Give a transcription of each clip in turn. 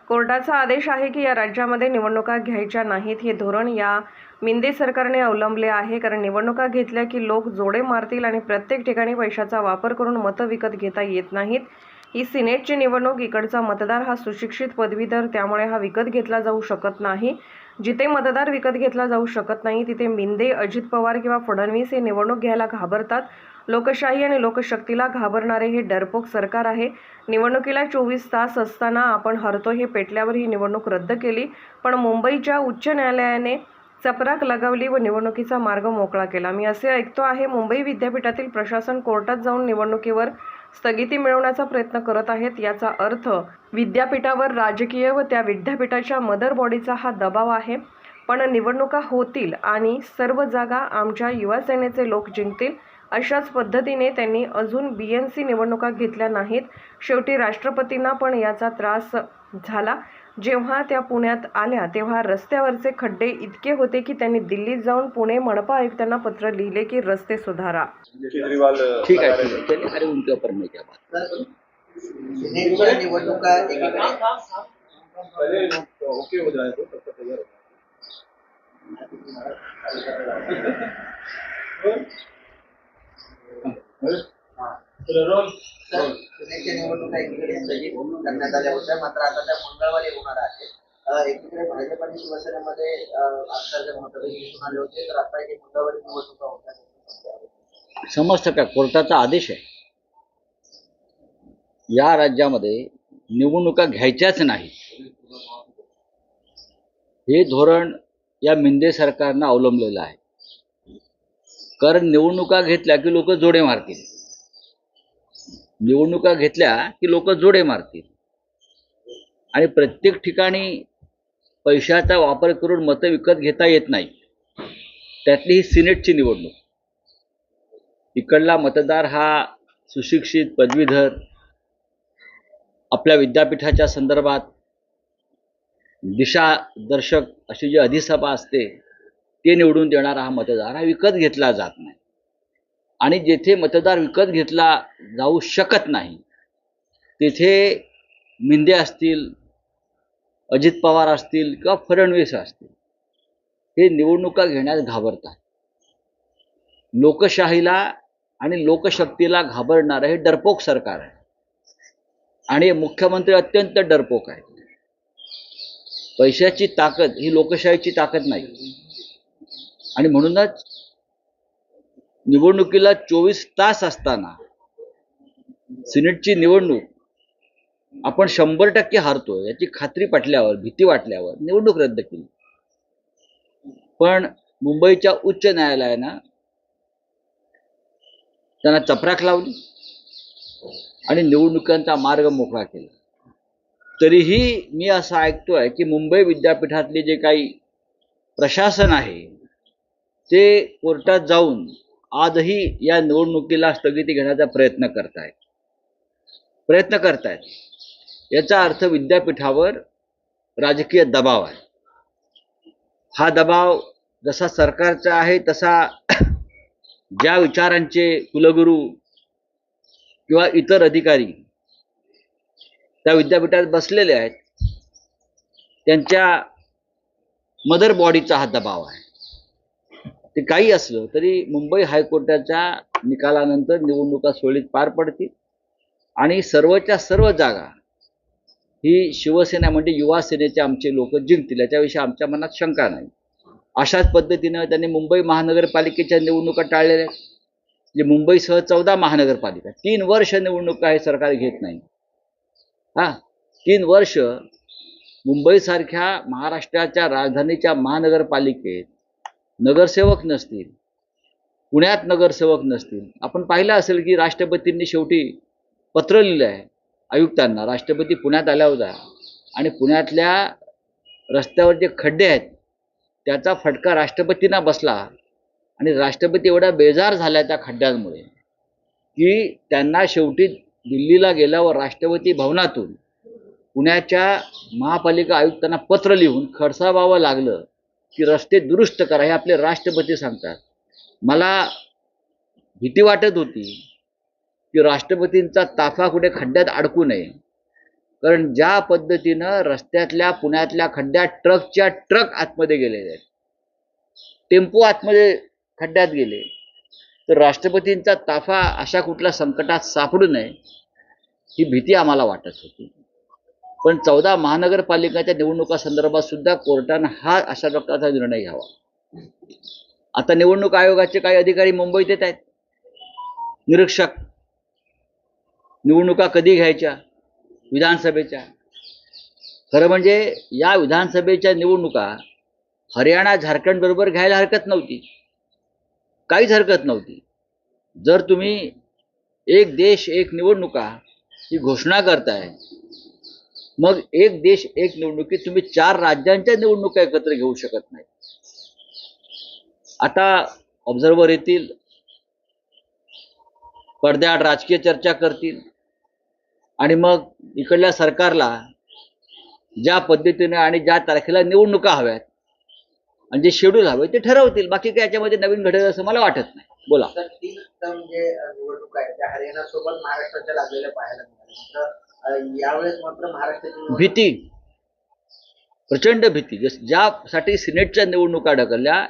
कोर्टाचा आदेश आहे की या राज्यामध्ये निवडणुका घ्यायच्या नाहीत. हे धोरण या मिंदे सरकारने अवलंबले आहे. कारण निवडणुका घेतल्या की लोक जोडे मारतील आणि प्रत्येक ठिकाणी पैशाचा वापर करून मतं विकत घेता येत नाहीत. ही सिनेटची निवडणूक, इकडचा मतदार हा सुशिक्षित पदवीधर, त्यामुळे हा विकत घेतला जाऊ शकत नाही. जिथे मतदार विकत घेतला जाऊ शकत नाही तिथे मिंदे, अजित पवार किंवा फडणवीस हे निवडणूक घ्यायला घाबरतात. लोकशाही आणि लोकशक्तीला घाबरणारे हे डरपोक सरकार आहे. निवडणुकीला 24 तास असताना आपण हरतो हे पेटल्यावर ही निवडणूक रद्द केली, पण मुंबईच्या उच्च न्यायालयाने चपराक लगावली व निवडणुकीचा मार्ग मोकळा केला. मी असे ऐकतो आहे मुंबई विद्यापीठातील प्रशासन कोर्टात जाऊन निवडणुकीवर स्थगिती मिळवण्याचा प्रयत्न करत आहेत. याचा अर्थ विद्यापीठावर राजकीय व त्या विद्यापीठाच्या मदर बॉडीचा हा दबाव आहे. पण निवडणुका होतील आणि सर्व जागा आमच्या युवा सेनेचे लोक जिंकतील. अशाच पद्धतीने त्यांनी अजून BNC निवडणुका घेतल्या नाहीत. शेवटी राष्ट्रपतींना पण याचा त्रास झाला. जेव्हा त्या पुण्यात आल्या तेव्हा रस्त्यावरचे खड्डे इतके होते की त्यांनी दिल्लीत जाऊन पुणे मनपा आयुक्तांना पत्र लिहिले की रस्ते सुधारा. ठीक है चलिए, अरे उनके ऊपर में क्या बात। निवडणुका एकीकडे ओके हो जाए तो तब तक तैयार सिनेटच्या निवडणुका एकीकडे स्थगित करण्यात आल्या होत्या, मात्र आता त्या मंगळवारी होणार आहेत. एकीकडे भाजप आणि शिवसेनेमध्ये आजकाल मतभेद दिसून आले होते, तर आता हे मंगळवारी निवडणुका होत्या. समजतं का, कोर्टाचा आदेश आहे. या राज्यामध्ये निवडणुका घ्यायच्याच नाही हे धोरण या मिंदे सरकारनं अवलंबलेलं आहे. कारण निवडणुका घेतल्या की लोक जोडे मारतील, निवडणुका घेतल्या की लोक जोडे मारतील आणि प्रत्येक ठिकाणी पैशाचा वापर करून मतं विकत घेता येत नाही. त्यातली ही सिनेटची निवडणूक, इकडला मतदार हा सुशिक्षित पदवीधर, आपल्या विद्यापीठाच्या संदर्भात दिशादर्शक अशी जी अधिसभा असते ते निवडून देणारा हा मतदार हा विकत घेतला जात नाही. आणि जेथे मतदार विकत घेतला जाऊ शकत नाही तिथे मिंदे असतील, अजित पवार असतील किंवा फडणवीस असतील हे निवडणुका घेण्यास घाबरतात. लोकशाहीला आणि लोकशक्तीला घाबरणारं हे डरपोक सरकार आहे आणि मुख्यमंत्री अत्यंत डरपोक आहेत. पैशाची ताकद ही लोकशाहीची ताकद नाही आणि म्हणूनच निवडणुकीला 24 तास असताना सिनेटची निवडणूक आपण 100% हारतो याची खात्री पटल्यावर, भीती वाटल्यावर निवडणूक रद्द केली. पण मुंबईच्या उच्च न्यायालयानं त्यांना चपराक लावली आणि निवडणुकांचा मार्ग मोकळा केला. तरीही मी असं ऐकतोय की मुंबई विद्यापीठातले जे काही प्रशासन आहे ते कोर्टात जाऊन आजही या निवडणुकीला स्थगिती घेण्याचा प्रयत्न करतायत. याचा अर्थ विद्यापीठावर राजकीय दबाव आहे. हा दबाव जसा सरकारचा आहे तसा ज्या विचारांचे कुलगुरू किंवा इतर अधिकारी त्या विद्यापीठात बसलेले आहेत त्यांच्या मदर बॉडीचा हा दबाव आहे. ते काही असलं तरी मुंबई हायकोर्टाच्या निकालानंतर निवडणुका सुरळीत पार पडतील आणि सर्वच्या सर्व जागा ही शिवसेना म्हणजे युवा सेनेचे आमचे लोक जिंकतील याच्याविषयी आमच्या मनात शंका नाही. अशाच पद्धतीनं त्यांनी मुंबई महानगरपालिकेच्या निवडणुका टाळलेल्या आहेत. म्हणजे मुंबईसह 14 महानगरपालिका 3 वर्ष निवडणुका हे सरकार घेत नाही. 3 वर्ष मुंबईसारख्या महाराष्ट्राच्या राजधानीच्या महानगरपालिकेत नगरसेवक नसतील, पुण्यात नगरसेवक नसतील. आपण पाहिलं असेल की राष्ट्रपतींनी शेवटी पत्र लिहिलं आहे आयुक्तांना. राष्ट्रपती पुण्यात आल्या होत्या आणि पुण्यातल्या रस्त्यावर जे खड्डे आहेत त्याचा फटका राष्ट्रपतींना बसला आणि राष्ट्रपती एवढा बेजार झाल्या त्या खड्ड्यांमुळे की त्यांना शेवटी दिल्लीला गेल्यावर राष्ट्रपती भवनातून पुण्याच्या महापालिका आयुक्तांना पत्र लिहून खडसावावं लागलं की रस्ते दुरुस्त करा हे आपले राष्ट्रपती सांगतात. मला भीती वाटत होती की राष्ट्रपतींचा ताफा कुठे खड्ड्यात अडकू नये कारण ज्या पद्धतीनं रस्त्यातल्या पुण्यातल्या खड्ड्यात ट्रकच्या ट्रक आतमध्ये गेलेले आहेत, टेम्पो आतमध्ये खड्ड्यात गेले, तर राष्ट्रपतींचा ताफा अशा कुठल्या संकटात सापडू नये ही भीती आम्हाला वाटत होती. पण 14 महानगरपालिकांच्या निवडणुका संदर्भात सुद्धा कोर्टानं हा अशा प्रकारचा निर्णय घ्यावा. आता निवडणूक आयोगाचे काही अधिकारी मुंबईत येत आहेत, निरीक्षक. निवडणुका कधी घ्यायच्या? विधानसभेच्या. खरं म्हणजे या विधानसभेच्या निवडणुका हरियाणा झारखंड बरोबर घ्यायला हरकत नव्हती, काहीच हरकत नव्हती. जर तुम्ही एक देश एक निवडणुका ही घोषणा करताय, मग एक देश एक निवडणुकीत तुम्ही 4 राज्यांच्या निवडणुका एकत्र घेऊ शकत नाही. आता ऑब्झर्व्हर येतील, पडद्याआड राजकीय चर्चा करतील आणि मग इकडल्या सरकारला ज्या पद्धतीने आणि ज्या तारखेला निवडणुका हव्यात आणि जे शेड्यूल हवे ते ठरवतील. बाकी काय याच्यामध्ये नवीन घडेल असं मला वाटत नाही. बोला. तर 3 टर्म जे निवडणूक आहेत त्या हरियाणा सोबत महाराष्ट्राच्या लागलेल्या पाहायला मिळाल्या. मात्र यावेळेस मात्र महाराष्ट्राची निवडणूक भीती, प्रचंड भीती. ज्यासाठी सिनेटच्या निवडणुका ढकलल्या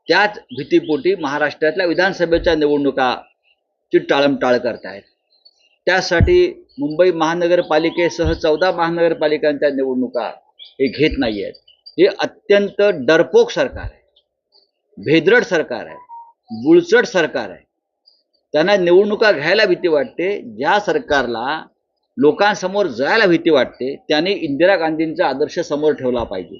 त्याच भीतीपोटी महाराष्ट्रातल्या विधानसभेच्या निवडणुकाची टाळमटाळ करतायत. त्यासाठी मुंबई महानगरपालिकेसह 14 महानगरपालिकांच्या निवडणुका हे घेत नाही आहेत. हे अत्यंत डरपोक सरकार आहे, भेदरड सरकार आहे, बुळचट सरकार आहे. त्यांना निवडणुका घ्यायला भीती वाटते. ज्या सरकारला लोकांसमोर जायला भीती वाटते त्यांनी इंदिरा गांधींचा आदर्श समोर ठेवला पाहिजे.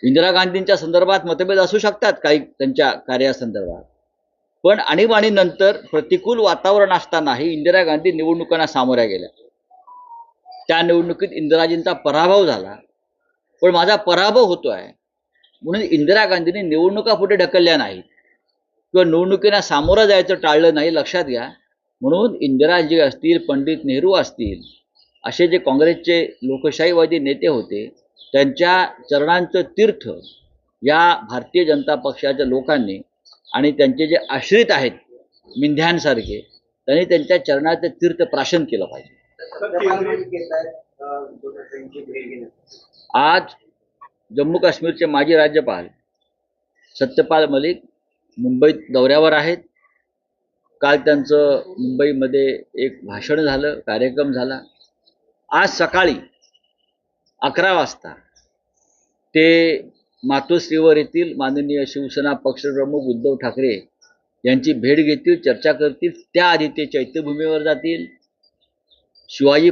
इंदिरा गांधींच्या संदर्भात मतभेद असू शकतात काही त्यांच्या कार्यासंदर्भात, पण आणीबाणीनंतर प्रतिकूल वातावरण असतानाही इंदिरा गांधी निवडणुकांना सामोऱ्या गेल्या. त्या निवडणुकीत इंदिराजींचा पराभव झाला, पण माझा पराभव होतोय म्हणून इंदिरा गांधींनी निवडणुका पुढे ढकलल्या नाहीत किंवा निवडणुकीला सामोरं जायचं टाळलं नाही, लक्षात घ्या. म्हणून इंदिराजी असतील, पंडित नेहरू असतील, असे जे काँग्रेसचे लोकशाहीवादी नेते होते त्यांच्या चरणांचं तीर्थ या भारतीय जनता पक्षाच्या लोकांनी आणि त्यांचे जे आश्रित आहेत मिंध्यांसारखे, त्यांनी त्यांच्या चरणाचं तीर्थ प्राशन केलं पाहिजे. आज जम्मू काश्मीरचे माजी राज्यपाल सत्यपाल मलिक मुंबईत दौऱ्यावर आहेत. काल त्यांचं मुंबईमध्ये एक भाषण झालं, कार्यक्रम झाला. आज सकाळी 11 वाजता ते मातोश्रीवर येथील माननीय शिवसेना पक्षप्रमुख उद्धव ठाकरे यांची भेट घेतील, चर्चा करतील. त्याआधी ते चैत्यभूमीवर जातील. शिवाजी